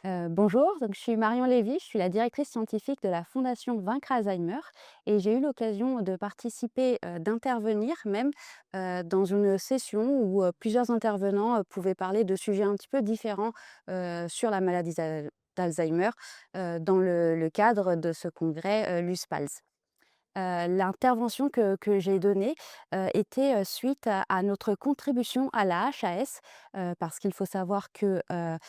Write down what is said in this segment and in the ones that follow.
Bonjour, donc je suis Marion Lévy, je suis la directrice scientifique de la Fondation Vaincre Alzheimer et j'ai eu l'occasion de participer, d'intervenir même, dans une session où, plusieurs intervenants, pouvaient parler de sujets un petit peu différents, sur la maladie d'Alzheimer, dans le cadre de ce congrès, l'USPALS. L'intervention que j'ai donnée, était, suite à notre contribution à la HAS, parce qu'il faut savoir que,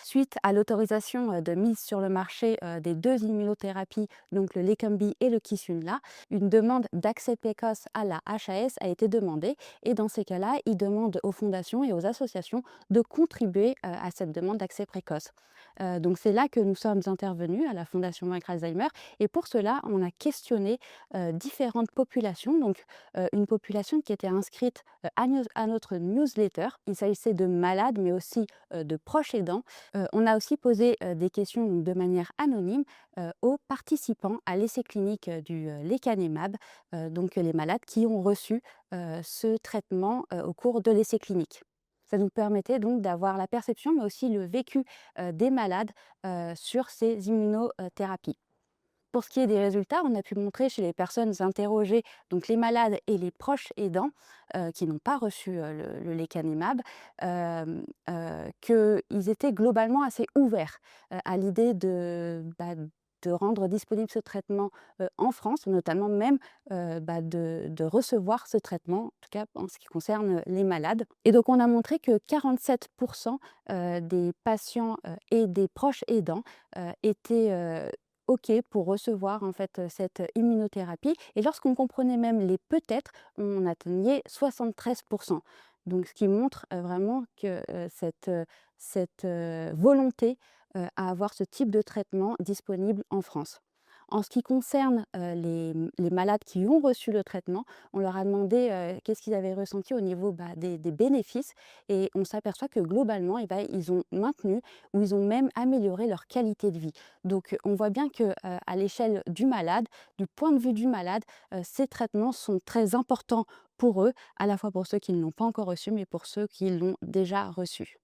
suite à l'autorisation, de mise sur le marché, des 2 immunothérapies, donc le Leqembi et le Kisunla, une demande d'accès précoce à la HAS a été demandée et dans ces cas-là, ils demandent aux fondations et aux associations de contribuer, à cette demande d'accès précoce. Donc c'est là que nous sommes intervenus à la Fondation Vaincre Alzheimer et pour cela, on a questionné différentes populations, donc une population qui était inscrite à notre newsletter. Il s'agissait de malades, mais aussi de proches aidants. On a aussi posé des questions donc, de manière anonyme aux participants à l'essai clinique du lecanemab, donc les malades qui ont reçu ce traitement au cours de l'essai clinique. Ça nous permettait donc d'avoir la perception, mais aussi le vécu des malades sur ces immunothérapies. Pour ce qui est des résultats, on a pu montrer chez les personnes interrogées, donc les malades et les proches aidants, qui n'ont pas reçu, le lecanemab, qu'ils étaient globalement assez ouverts, à l'idée de rendre disponible ce traitement, en France, notamment même, de recevoir ce traitement, en tout cas en ce qui concerne les malades. Et donc on a montré que 47 des patients, et des proches aidants, étaient, OK pour recevoir en fait, cette immunothérapie et lorsqu'on comprenait même les peut-être, on atteignait 73. Donc ce qui montre, vraiment que, cette volonté, à avoir ce type de traitement disponible en France. En ce qui concerne, les malades qui ont reçu le traitement, on leur a demandé, qu'est-ce qu'ils avaient ressenti au niveau, des bénéfices et on s'aperçoit que globalement et ils ont maintenu ou ils ont même amélioré leur qualité de vie. Donc, on voit bien que, à l'échelle du malade, du point de vue du malade, ces traitements sont très importants pour eux, à la fois pour ceux qui ne l'ont pas encore reçu, mais pour ceux qui l'ont déjà reçu.